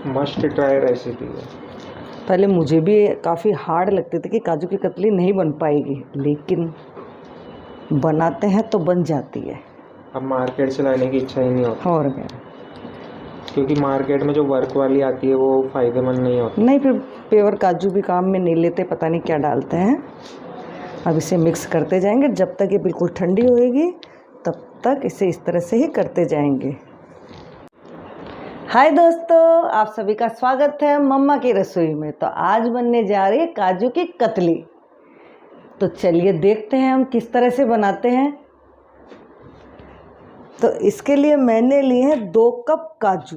Must try recipe है। पहले मुझे भी काफ़ी हार्ड लगती थी कि काजू की कतली नहीं बन पाएगी, लेकिन बनाते हैं तो बन जाती है। अब मार्केट से लाने की इच्छा ही नहीं होती, और क्या, क्योंकि मार्केट में जो वर्क वाली आती है वो फ़ायदेमंद नहीं होती। नहीं फिर पेवर काजू भी काम में नहीं लेते, पता नहीं क्या डालते हैं। अब इसे मिक्स करते जाएंगे जब तक ये बिल्कुल ठंडी होएगी, तब तक इसे इस तरह से ही करते जाएंगे। हाय दोस्तों, आप सभी का स्वागत है मम्मा की रसोई में। तो आज बनने जा रही है काजू की कतली। तो चलिए देखते हैं हम किस तरह से बनाते हैं। तो इसके लिए मैंने लिए हैं 2 कप काजू।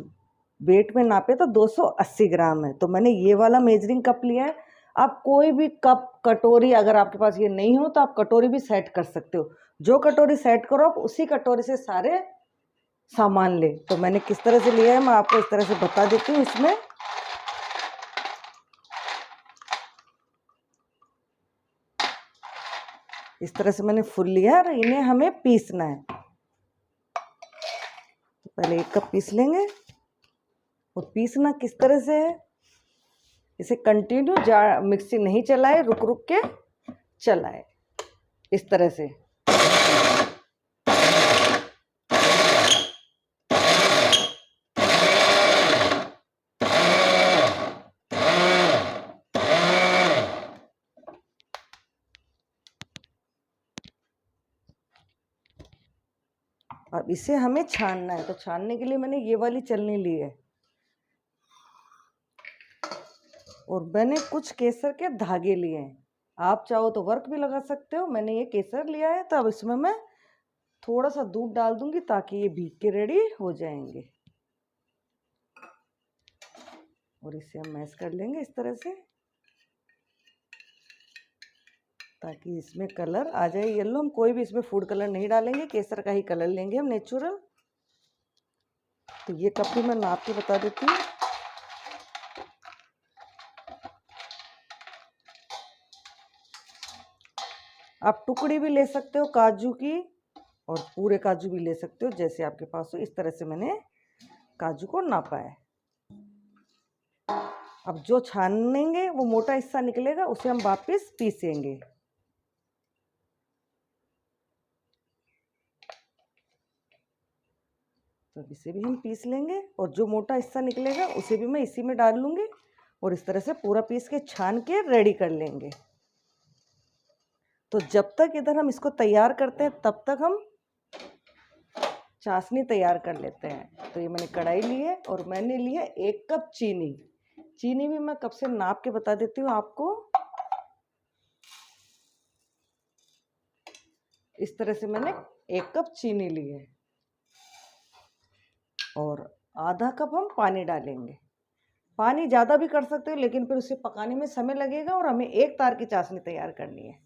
वेट में नापे तो 280 ग्राम है। तो मैंने ये वाला मेजरिंग कप लिया है। आप कोई भी कप, कटोरी, अगर आपके पास ये नहीं हो तो आप कटोरी भी सेट कर सकते हो। जो कटोरी सेट करो आप उसी कटोरी से सारे सामान ले। तो मैंने किस तरह से लिया है मैं आपको इस तरह से बता देती हूँ। इसमें इस तरह से मैंने फुल लिया है और इन्हें हमें पीसना है। तो पहले 1 कप पीस लेंगे। और पीसना किस तरह से है, इसे कंटिन्यू मिक्सी नहीं चलाए, रुक रुक के चलाए इस तरह से। अब इसे हमें छानना है। तो छानने के लिए मैंने ये वाली चलनी ली है। और मैंने कुछ केसर के धागे लिए हैं। आप चाहो तो वर्क भी लगा सकते हो। मैंने ये केसर लिया है। तो अब इसमें मैं थोड़ा सा दूध डाल दूंगी ताकि ये भीग के रेडी हो जाएंगे। और इसे हम मैश कर लेंगे इस तरह से ताकि इसमें कलर आ जाए येलो। हम कोई भी इसमें फूड कलर नहीं डालेंगे, केसर का ही कलर लेंगे हम, नेचुरल। तो ये कप भी मैं नाप के बता देती हूँ। आप टुकड़ी भी ले सकते हो काजू की और पूरे काजू भी ले सकते हो, जैसे आपके पास हो। इस तरह से मैंने काजू को नापा है। अब जो छानेंगे वो मोटा हिस्सा निकलेगा, उसे हम वापस पीसेंगे। तो इसे भी हम पीस लेंगे और जो मोटा हिस्सा निकलेगा उसे भी मैं इसी में डाल लूँगी। और इस तरह से पूरा पीस के छान के रेडी कर लेंगे। तो जब तक इधर हम इसको तैयार करते हैं तब तक हम चाशनी तैयार कर लेते हैं। तो ये मैंने कढ़ाई ली है और मैंने ली है 1 कप चीनी। चीनी भी मैं कप से नाप के बता देती हूँ आपको। इस तरह से मैंने 1 कप चीनी ली है। और आधा कप हम पानी डालेंगे। पानी ज़्यादा भी कर सकते हो, लेकिन फिर उसे पकाने में समय लगेगा और हमें 1 तार की चाशनी तैयार करनी है।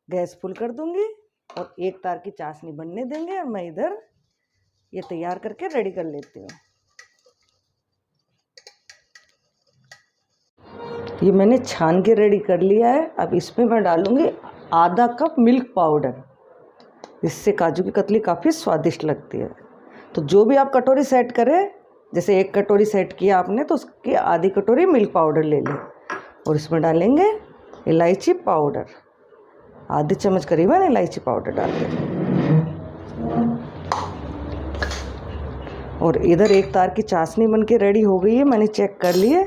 गैस फुल कर दूंगी और 1 तार की चाशनी बनने देंगे। और मैं इधर ये तैयार करके रेडी कर लेती हूँ। ये मैंने छान के रेडी कर लिया है। अब इसमें मैं डालूंगी आधा कप मिल्क पाउडर। इससे काजू की कतली काफ़ी स्वादिष्ट लगती है। तो जो भी आप कटोरी सेट करें, जैसे 1 कटोरी सेट किया आपने तो उसकी आधी कटोरी मिल्क पाउडर ले लें। और इसमें डालेंगे इलायची पाउडर, आधे चम्मच करीबन इलायची पाउडर डाल दें। और इधर 1 तार की चाशनी बनके रेडी हो गई है, मैंने चेक कर ली है।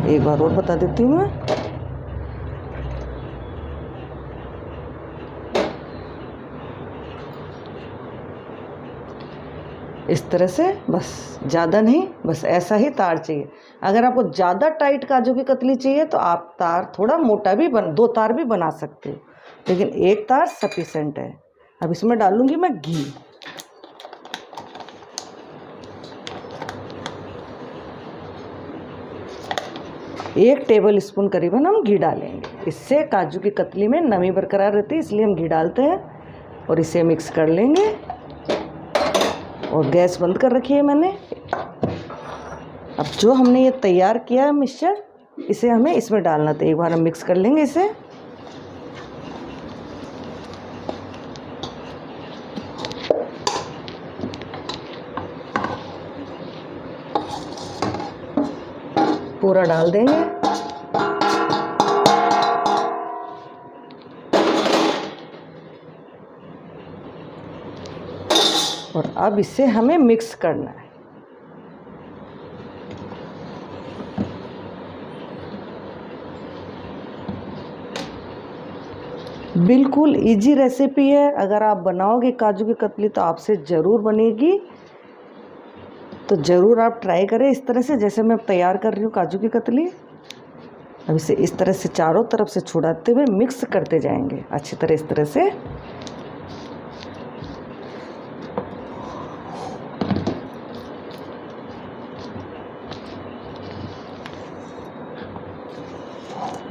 एक बार और बता देती हूँ मैं। इस तरह से, बस ज़्यादा नहीं, बस ऐसा ही तार चाहिए। अगर आपको ज़्यादा टाइट काजू की कतली चाहिए तो आप तार थोड़ा मोटा भी 2 तार भी बना सकते हो, लेकिन 1 तार सफिशेंट है। अब इसमें डालूंगी मैं घी। एक टेबल स्पून करीबन हम घी डालेंगे। इससे काजू की कतली में नमी बरकरार रहती है, इसलिए हम घी डालते हैं। और इसे मिक्स कर लेंगे। और गैस बंद कर रखी है मैंने। अब जो हमने ये तैयार किया है मिक्सचर, इसे हमें इसमें डालना था। एक बार हम मिक्स कर लेंगे इसे। पूरा डाल देंगे। और अब इसे हमें मिक्स करना है। बिल्कुल इजी रेसिपी है। अगर आप बनाओगे काजू की कतली तो आपसे ज़रूर बनेगी। तो ज़रूर आप ट्राई करें इस तरह से, जैसे मैं तैयार कर रही हूँ काजू की कतली। अब इसे इस तरह से चारों तरफ से छुड़ाते हुए मिक्स करते जाएंगे अच्छी तरह, इस तरह से।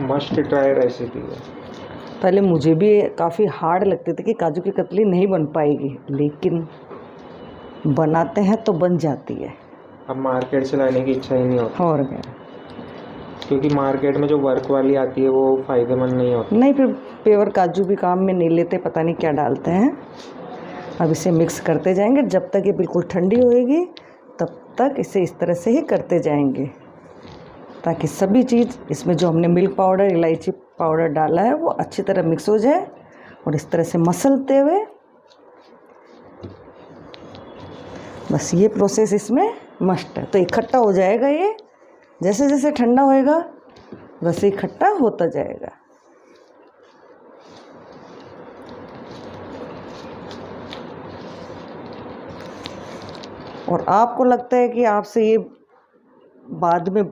मस्ट ट्राई रेसिपी है। पहले मुझे भी काफ़ी हार्ड लगती थी कि काजू की कतली नहीं बन पाएगी, लेकिन बनाते हैं तो बन जाती है। अब मार्केट से लाने की इच्छा ही नहीं होती, और क्या, क्योंकि मार्केट में जो वर्क वाली आती है वो फ़ायदेमंद नहीं होती। नहीं, फिर पेवर काजू भी काम में नहीं लेते, पता नहीं क्या डालते हैं। अब इसे मिक्स करते जाएंगे जब तक ये बिल्कुल ठंडी होएगी, तब तक इसे इस तरह से ही करते जाएंगे, ताकि सभी चीज़ इसमें जो हमने मिल्क पाउडर, इलायची पाउडर डाला है वो अच्छी तरह मिक्स हो जाए। और इस तरह से मसलते हुए, बस ये प्रोसेस इसमें मस्ट है। तो इकट्ठा हो जाएगा ये, जैसे जैसे ठंडा होएगा वैसे इकट्ठा होता जाएगा। और आपको लगता है कि आपसे ये बाद में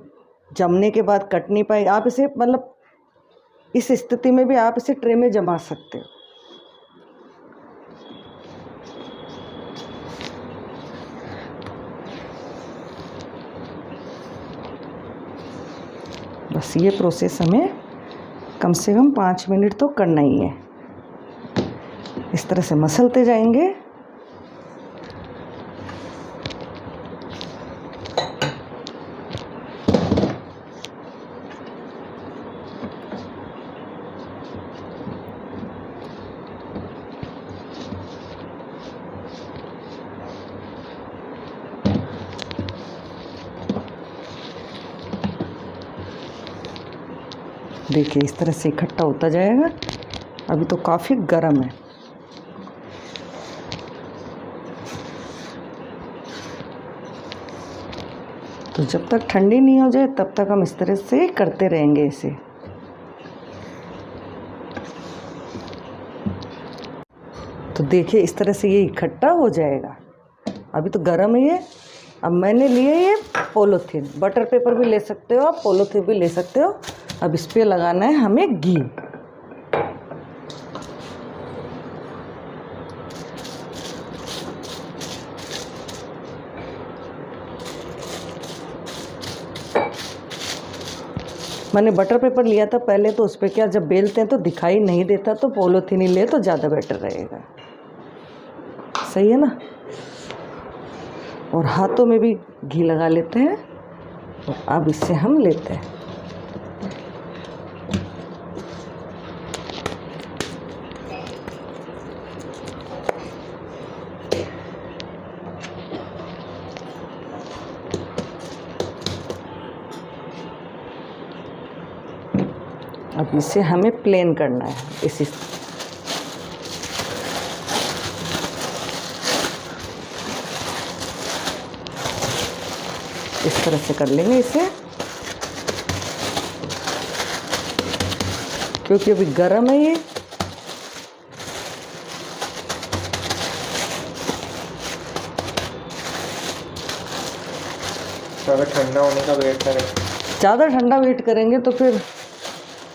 जमने के बाद कट नहीं पाएगी, आप इसे मतलब इस स्थिति में भी आप इसे ट्रे में जमा सकते हो। बस ये प्रोसेस हमें कम से कम 5 मिनट तो करना ही है। इस तरह से मसलते जाएंगे। देखिए इस तरह से इकट्ठा होता जाएगा। अभी तो काफ़ी गर्म है। तो जब तक ठंडी नहीं हो जाए तब तक हम इस तरह से करते रहेंगे इसे। तो देखिए इस तरह से ये इकट्ठा हो जाएगा। अभी तो गर्म है ये। अब मैंने लिए ये पॉलीथीन, बटर पेपर भी ले सकते हो आप, पॉलीथीन भी ले सकते हो। अब इस पे लगाना है हमें घी। मैंने बटर पेपर लिया था पहले, तो उस पर क्या, जब बेलते हैं तो दिखाई नहीं देता, तो पॉलीथीन ही ले तो ज़्यादा बेटर रहेगा। सही है ना। और हाथों में भी घी लगा लेते हैं। और अब इससे हम लेते हैं। अब इसे हमें प्लेन करना है इसी इस तरह से कर लेंगे इसे, क्योंकि अभी गर्म है ये। ज़्यादा ठंडा होने का वेट करें। ज़्यादा ठंडा वेट करेंगे तो फिर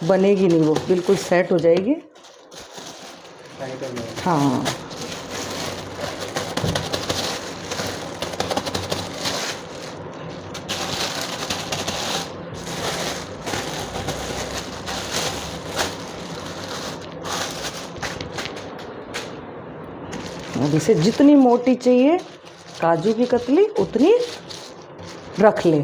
बनेगी नहीं, वो बिल्कुल सेट हो जाएगी। हाँ, अब इसे जितनी मोटी चाहिए काजू की कतली उतनी रख ले।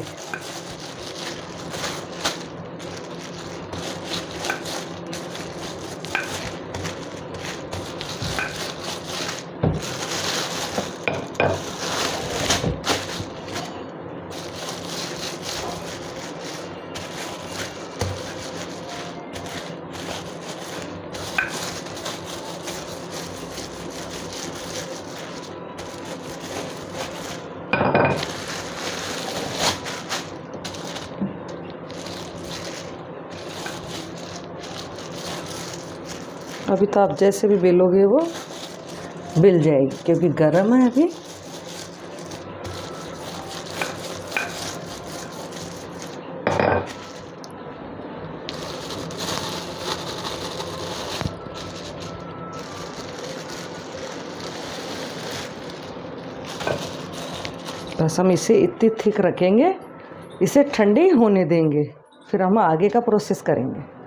अभी तो आप जैसे भी बेलोगे वो बेल जाएगी, क्योंकि गर्म है अभी। बस हम इसे इतनी थिक रखेंगे, इसे ठंडी होने देंगे, फिर हम आगे का प्रोसेस करेंगे।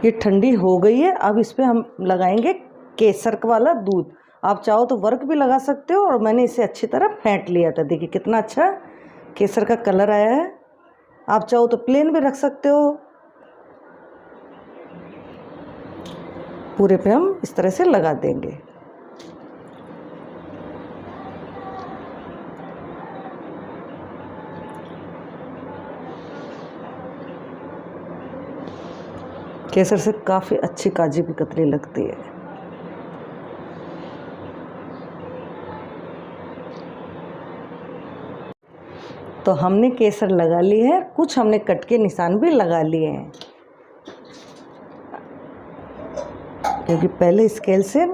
ये ठंडी हो गई है, अब इस पे हम लगाएंगे केसर वाला दूध। आप चाहो तो वर्क भी लगा सकते हो, और मैंने इसे अच्छी तरह फेंट लिया था। देखिए कितना अच्छा केसर का कलर आया है। आप चाहो तो प्लेन भी रख सकते हो। पूरे पे हम इस तरह से लगा देंगे। केसर से काफ़ी अच्छी काजू की कतली लगती है। तो हमने केसर लगा ली है, कुछ हमने कट के निशान भी लगा लिए हैं, क्योंकि पहले स्केल से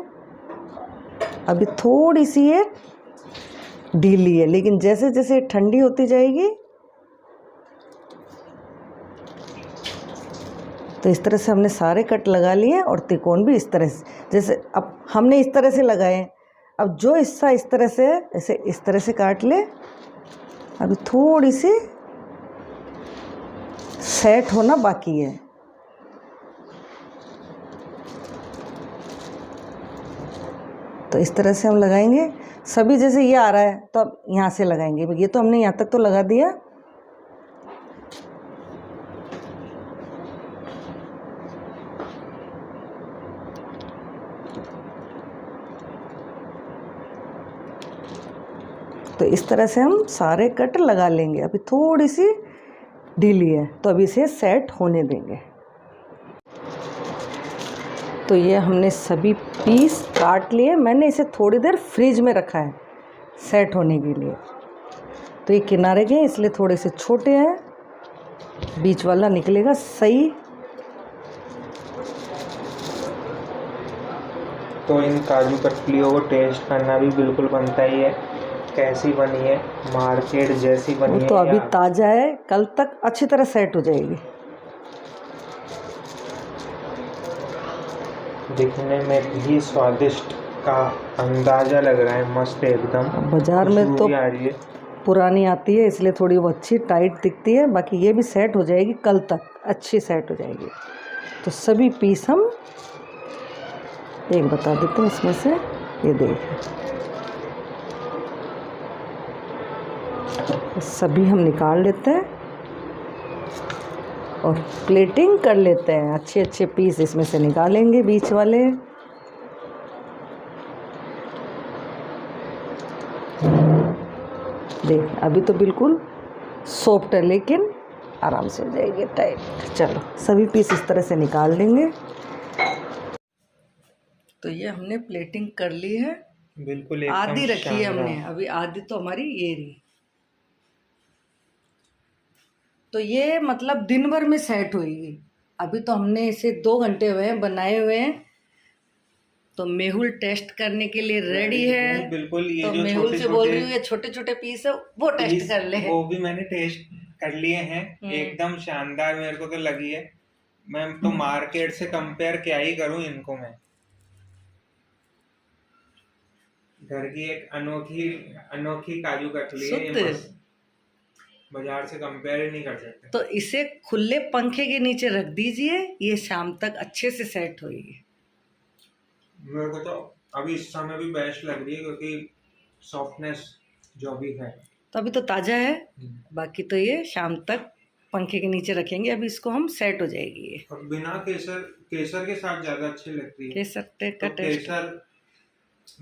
अभी थोड़ी सी ये ढीली है, लेकिन जैसे जैसे ठंडी होती जाएगी तो इस तरह से हमने सारे कट लगा लिए, और त्रिकोण भी इस तरह से, जैसे अब हमने इस तरह से लगाए। अब जो हिस्सा इस तरह से ऐसे इस तरह से काट ले। अभी थोड़ी सी सेट होना बाकी है। तो इस तरह से हम लगाएंगे सभी। जैसे ये आ रहा है तो अब यहाँ से लगाएंगे। ये तो हमने यहाँ तक तो लगा दिया। तो इस तरह से हम सारे कट लगा लेंगे। अभी थोड़ी सी ढीली है, तो अभी इसे सेट होने देंगे। तो ये हमने सभी पीस काट लिए। मैंने इसे थोड़ी देर फ्रिज में रखा है सेट होने के लिए। तो ये किनारे के इसलिए थोड़े से छोटे हैं, बीच वाला निकलेगा सही। तो इन काजू कतलियों को टेस्ट करना भी बिल्कुल बनता ही है। कैसी बनी है, मार्केट जैसी बनी है। तो अभी ताज़ा है, कल तक अच्छी तरह सेट हो जाएगी। दिखने में भी स्वादिष्ट का अंदाज़ा लग रहा है। मस्त है एकदम। बाज़ार में तो आ रही है। पुरानी आती है, इसलिए थोड़ी वो अच्छी टाइट दिखती है। बाकी ये भी सेट हो जाएगी, कल तक अच्छी सेट हो जाएगी। तो सभी पीस हम एक बता देते हैं इसमें से। ये देखिए सभी हम निकाल लेते हैं और प्लेटिंग कर लेते हैं। अच्छे अच्छे पीस इसमें से निकालेंगे बीच वाले। देख अभी तो बिल्कुल सॉफ्ट है, लेकिन आराम से हो जाएगी टाइट। चलो सभी पीस इस तरह से निकाल देंगे। तो ये हमने प्लेटिंग कर ली है, बिल्कुल आधी रखी है हमने, अभी आधी तो हमारी ये रही। तो ये मतलब दिन भर में सेट होगी। अभी तो हमने इसे 2 घंटे हुए हैं बनाए हुए हैं। तो मेहुल टेस्ट करने के लिए रेडी है। बिल्कुल। ये तो जो मेहुल से बोल रही हूँ, ये छोटे छोटे पीस है वो टेस्ट कर ले। वो भी मैंने टेस्ट कर लिए हैं, एकदम शानदार मेरे को तो लगी है। मैं तो मार्केट से कंपेयर क्या ही करूं इनको। मैं घर की एक अनोखी काजू कतली है ये। बाजार से कंपेयर ही नहीं कर सकते। तो इसे खुले पंखे के नीचे रख दीजिए, ये शाम तक अच्छे से सेट होगी। मेरे को तो अभी इस समय भी बेस्ट लग रही है, क्योंकि सॉफ्टनेस जो भी है। तो अभी तो ताज़ा है, बाकी तो ये शाम तक पंखे के नीचे रखेंगे। अभी इसको हम सेट हो जाएगी ये। और बिना केसर के साथ ज़्यादा अच्छी लगती है। केसर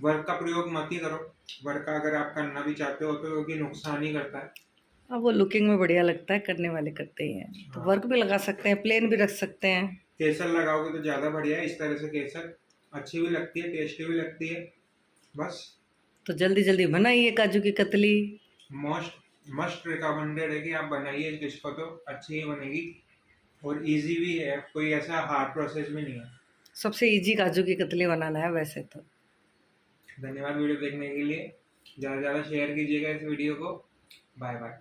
वर्क का प्रयोग मत ही करो। वर्क का अगर आप करना भी चाहते हो तो क्योंकि नुकसान ही करता है। अब वो लुकिंग में बढ़िया लगता है, करने वाले करते ही हैं। तो वर्क भी लगा सकते हैं, प्लेन भी रख सकते हैं। केसर लगाओगे तो ज़्यादा बढ़िया है। इस तरह से केसर अच्छी भी लगती है, टेस्टी भी लगती है। बस तो जल्दी जल्दी बनाइए काजू की कतली। मस्ट रिकमेंडेड है कि आप बनाइए इसको, तो अच्छी ही बनेगी और इजी भी है। कोई ऐसा हार्ड प्रोसेस भी नहीं है। सबसे इजी काजू की कतली बनाना है वैसे तो। धन्यवाद वीडियो देखने के लिए। ज़्यादा से ज़्यादा शेयर कीजिएगा इस वीडियो को। Bye bye.